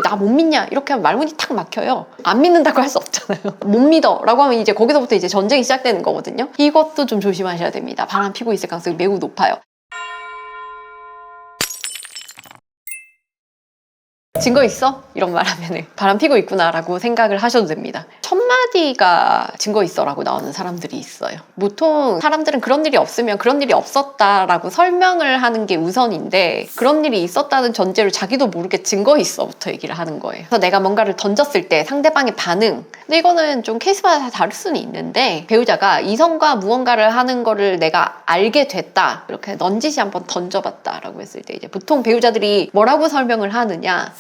나 못 믿냐 이렇게 하면 말문이 탁 막혀요. 안 믿는다고 할 수 없잖아요. 못 믿어 라고 하면 이제 거기서부터 이제 전쟁이 시작되는 거거든요. 이것도 좀 조심하셔야 됩니다. 바람 피고 있을 가능성이 매우 높아요. 증거 있어? 이런 말 하면은 바람 피고 있구나 라고 생각을 하셔도 됩니다. 첫 마디가 증거 있어 라고 나오는 사람들이 있어요. 보통 사람들은 그런 일이 없으면 그런 일이 없었다 라고 설명을 하는 게 우선인데, 그런 일이 있었다는 전제로 자기도 모르게 증거 있어 부터 얘기를 하는 거예요. 그래서 내가 뭔가를 던졌을 때 상대방의 반응, 근데 이거는 좀 케이스마다 다를 수는 있는데, 배우자가 이성과 무언가를 하는 거를 내가 알게 됐다, 이렇게 넌지시 한번 던져봤다 라고 했을 때 이제 보통 배우자들이 뭐라고 설명을 하느냐,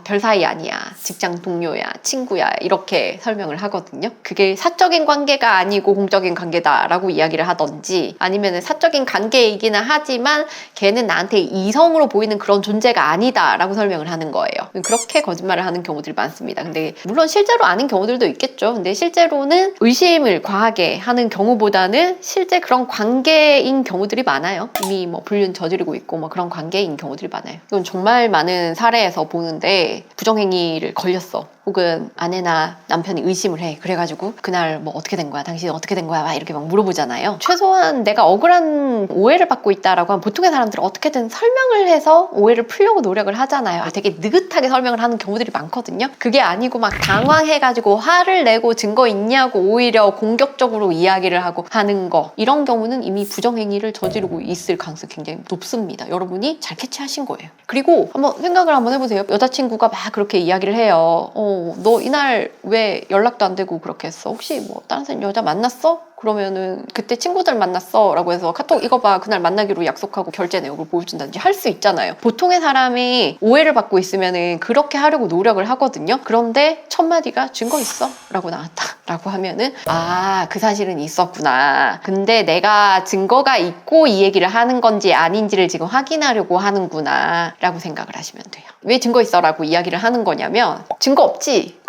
별 사이 아니야, 직장 동료야, 친구야, 이렇게 설명을 하거든요. 그게 사적인 관계가 아니고 공적인 관계다 라고 이야기를 하던지, 아니면 사적인 관계이기는 하지만 걔는 나한테 이성으로 보이는 그런 존재가 아니다 라고 설명을 하는 거예요. 그렇게 거짓말을 하는 경우들이 많습니다. 근데 물론 실제로 아는 경우들도 있겠죠. 근데 실제로는 의심을 과하게 하는 경우보다는 실제 그런 관계인 경우들이 많아요. 이미 뭐 불륜 저지르고 있고 뭐 그런 관계인 경우들이 많아요. 이건 정말 많은 사례에서 보는데, 부정행위를 걸렸어, 혹은 아내나 남편이 의심을 해. 그래가지고 그날 뭐 어떻게 된 거야, 당신은 어떻게 된 거야, 막 이렇게 막 물어보잖아요. 최소한 내가 억울한 오해를 받고 있다라고 하면 보통의 사람들은 어떻게든 설명을 해서 오해를 풀려고 노력을 하잖아요. 되게 느긋하게 설명을 하는 경우들이 많거든요. 그게 아니고 막 당황해가지고 화를 내고 증거 있냐고 오히려 공격적으로 이야기를 하고 하는 거, 이런 경우는 이미 부정행위를 저지르고 있을 가능성이 굉장히 높습니다. 여러분이 잘 캐치하신 거예요. 그리고 한번 생각을 한번 해보세요. 여자친구가 막 그렇게 이야기를 해요. 너 이날 왜 연락도 안 되고 그렇게 했어? 혹시 뭐 다른 사람 여자 만났어? 그러면은 그때 친구들 만났어 라고 해서 카톡 이거 봐, 그날 만나기로 약속하고 결제 내역을 보여준다든지 할 수 있잖아요. 보통의 사람이 오해를 받고 있으면은 그렇게 하려고 노력을 하거든요. 그런데 첫 마디가 증거 있어? 라고 나왔다 라고 하면은 그 사실은 있었구나, 근데 내가 증거가 있고 이 얘기를 하는 건지 아닌지를 지금 확인하려고 하는구나 라고 생각을 하시면 돼요. 왜 증거 있어? 라고 이야기를 하는 거냐면, 증거 없지?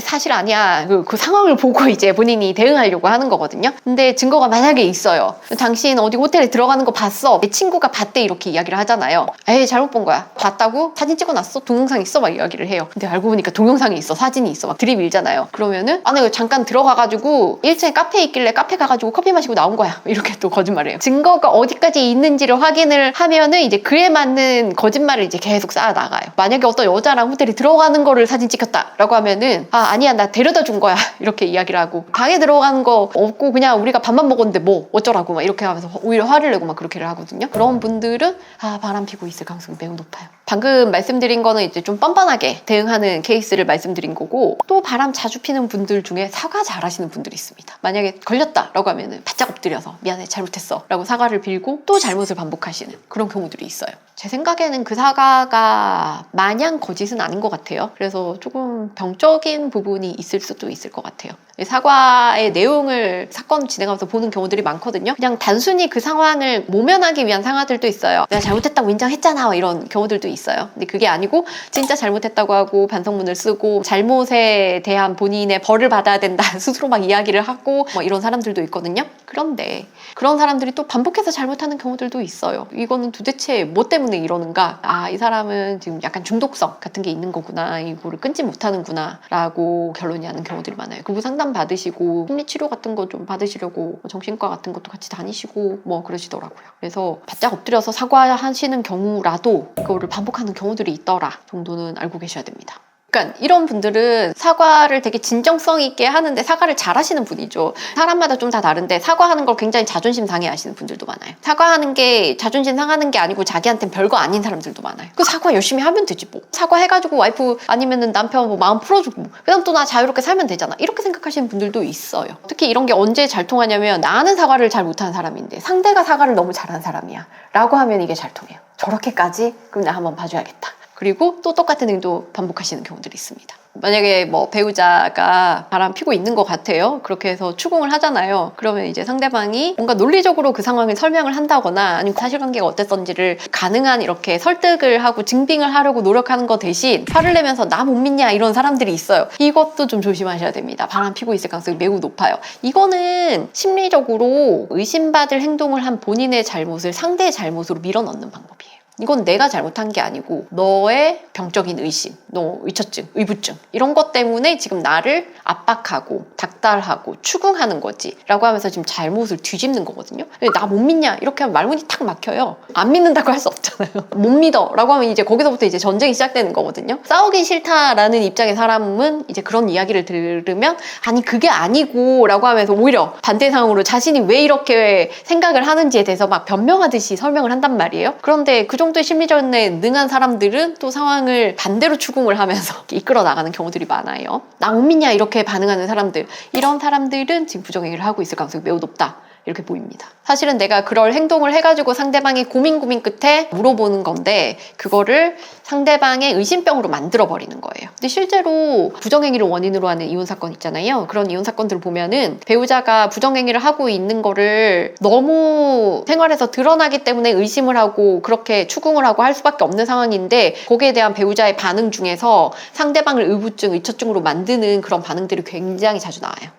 사실 아니야. 그 상황을 보고 이제 본인이 대응하려고 하는 거거든요. 근데 증거가 만약에 있어요. 당신 어디 호텔에 들어가는 거 봤어? 내 친구가 봤대, 이렇게 이야기를 하잖아요. 에이, 잘못 본 거야. 봤다고? 사진 찍어놨어? 동영상 있어? 막 이야기를 해요. 근데 알고 보니까 동영상이 있어, 사진이 있어, 막 들이밀잖아요. 그러면은 내가 잠깐 들어가가지고 1층에 카페에 있길래 카페 가가지고 커피 마시고 나온 거야, 이렇게 또 거짓말해요. 증거가 어디까지 있는지를 확인을 하면은 이제 그에 맞는 거짓말을 이제 계속 쌓아 나가요. 만약에 어떤 여자랑 호텔에 들어가는 거를 사진 찍혔다 라고 하면은 아니야, 나 데려다 준 거야, 이렇게 이야기를 하고, 방에 들어가는 거 없고 그냥 우리가 밥만 먹었는데 뭐 어쩌라고 막 이렇게 하면서 오히려 화를 내고 막 그렇게를 하거든요. 그런 분들은 바람 피고 있을 가능성이 매우 높아요. 방금 말씀드린 거는 이제 좀 뻔뻔하게 대응하는 케이스를 말씀드린 거고, 또 바람 자주 피는 분들 중에 사과 잘하시는 분들이 있습니다. 만약에 걸렸다 라고 하면은 바짝 엎드려서 미안해, 잘못했어 라고 사과를 빌고 또 잘못을 반복하시는 그런 경우들이 있어요. 제 생각에는 그 사과가 마냥 거짓은 아닌 것 같아요. 그래서 조금 병적인 부분이 있을 수도 있을 것 같아요. 사과의 내용을 사건 진행하면서 보는 경우들이 많거든요. 그냥 단순히 그 상황을 모면하기 위한 상황들도 있어요. 내가 잘못했다고 인정했잖아, 이런 경우들도 있어요. 근데 그게 아니고 진짜 잘못했다고 하고 반성문을 쓰고 잘못에 대한 본인의 벌을 받아야 된다 스스로 막 이야기를 하고 뭐 이런 사람들도 있거든요. 그런데 그런 사람들이 또 반복해서 잘못하는 경우들도 있어요. 이거는 도대체 뭐 때문에 이러는가? 이 사람은 지금 약간 중독성 같은 게 있는 거구나, 이거를 끊지 못하는구나 라고 결론이 나는 경우들이 많아요. 그리고 상담 받으시고 심리치료 같은 거 좀 받으시려고 정신과 같은 것도 같이 다니시고 뭐 그러시더라고요. 그래서 바짝 엎드려서 사과하시는 경우라도 이거를 반복하는 경우들이 있더라 정도는 알고 계셔야 됩니다. 그러니까 이런 분들은 사과를 되게 진정성 있게 하는데 사과를 잘 하시는 분이죠. 사람마다 좀 다 다른데 사과하는 걸 굉장히 자존심 상해 하시는 분들도 많아요. 사과하는 게 자존심 상하는 게 아니고 자기한테는 별거 아닌 사람들도 많아요. 그 사과 열심히 하면 되지 뭐. 사과해가지고 와이프 아니면은 남편 뭐 마음 풀어주고 뭐. 그다음 또 나 자유롭게 살면 되잖아, 이렇게 생각하시는 분들도 있어요. 특히 이런 게 언제 잘 통하냐면, 나는 사과를 잘 못하는 사람인데 상대가 사과를 너무 잘하는 사람이야 라고 하면 이게 잘 통해요. 저렇게까지? 그럼 나 한번 봐줘야겠다. 그리고 또 똑같은 행동 반복하시는 경우들이 있습니다. 만약에 뭐 배우자가 바람 피고 있는 것 같아요. 그렇게 해서 추궁을 하잖아요. 그러면 이제 상대방이 뭔가 논리적으로 그 상황을 설명을 한다거나 아니면 사실관계가 어땠던지를 가능한 이렇게 설득을 하고 증빙을 하려고 노력하는 거 대신 화를 내면서 나 못 믿냐, 이런 사람들이 있어요. 이것도 좀 조심하셔야 됩니다. 바람 피고 있을 가능성이 매우 높아요. 이거는 심리적으로 의심받을 행동을 한 본인의 잘못을 상대의 잘못으로 밀어넣는 방법이에요. 이건 내가 잘못한 게 아니고 너의 병적인 의심, 너 의처증, 의부증 이런 것 때문에 지금 나를 압박하고 닥달하고 추궁하는 거지 라고 하면서 지금 잘못을 뒤집는 거거든요. 나 못 믿냐 이렇게 하면 말문이 탁 막혀요. 안 믿는다고 할 수 없잖아요. 못 믿어 라고 하면 이제 거기서부터 이제 전쟁이 시작되는 거거든요. 싸우기 싫다라는 입장의 사람은 이제 그런 이야기를 들으면 아니 그게 아니고 라고 하면서 오히려 반대 상황으로 자신이 왜 이렇게 생각을 하는지에 대해서 막 변명하듯이 설명을 한단 말이에요. 그런데 그 정도의 심리전에 능한 사람들은 또 상황을 반대로 추궁을 하면서 이끌어 나가는 경우들이 많아요. 나 못 믿냐 이렇게 반응하는 사람들, 이런 사람들은 지금 부정행위를 하고 있을 가능성이 매우 높다 이렇게 보입니다. 사실은 내가 그럴 행동을 해가지고 상대방이 고민 끝에 물어보는 건데 그거를 상대방의 의심병으로 만들어버리는 거예요. 근데 실제로 부정행위를 원인으로 하는 이혼 사건 있잖아요. 그런 이혼 사건들을 보면은 배우자가 부정행위를 하고 있는 거를 너무 생활에서 드러나기 때문에 의심을 하고 그렇게 추궁을 하고 할 수밖에 없는 상황인데 거기에 대한 배우자의 반응 중에서 상대방을 의부증, 의처증으로 만드는 그런 반응들이 굉장히 자주 나와요.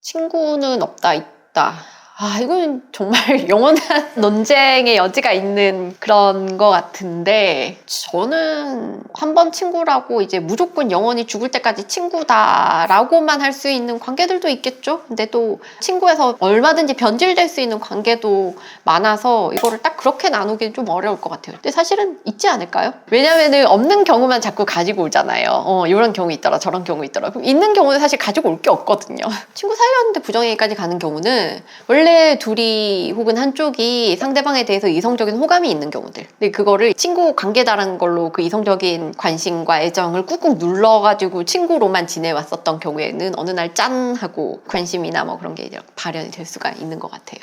친구는 없다, 있다. 이건 정말 영원한 논쟁의 여지가 있는 그런 것 같은데 저는 한 번 친구라고 이제 무조건 영원히 죽을 때까지 친구다라고만 할 수 있는 관계들도 있겠죠. 근데 또 친구에서 얼마든지 변질될 수 있는 관계도 많아서 이거를 딱 그렇게 나누기는 좀 어려울 것 같아요. 근데 사실은 있지 않을까요? 왜냐면은 없는 경우만 자꾸 가지고 오잖아요. 이런 경우 있더라 저런 경우 있더라. 그럼 있는 경우는 사실 가지고 올 게 없거든요. 친구 사이였는데 부정행위까지 가는 경우는 원래 둘이 혹은 한쪽이 상대방에 대해서 이성적인 호감이 있는 경우들, 근데 그거를 친구 관계다라는 걸로 그 이성적인 관심과 애정을 꾹꾹 눌러가지고 친구로만 지내왔었던 경우에는 어느 날 짠 하고 관심이나 뭐 그런 게 발현이 될 수가 있는 것 같아요.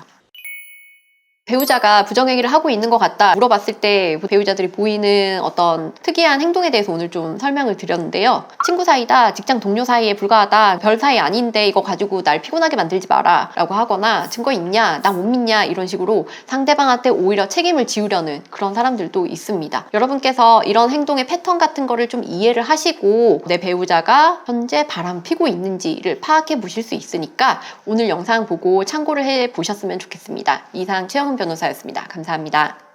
배우자가 부정행위를 하고 있는 것 같다 물어봤을 때 배우자들이 보이는 어떤 특이한 행동에 대해서 오늘 좀 설명을 드렸는데요. 친구 사이다, 직장 동료 사이에 불과하다, 별 사이 아닌데 이거 가지고 날 피곤하게 만들지 마라 라고 하거나 증거 있냐, 나 못 믿냐 이런 식으로 상대방한테 오히려 책임을 지우려는 그런 사람들도 있습니다. 여러분께서 이런 행동의 패턴 같은 거를 좀 이해를 하시고 내 배우자가 현재 바람 피고 있는지를 파악해 보실 수 있으니까 오늘 영상 보고 참고를 해 보셨으면 좋겠습니다. 이상 최영은 변호사였습니다. 감사합니다.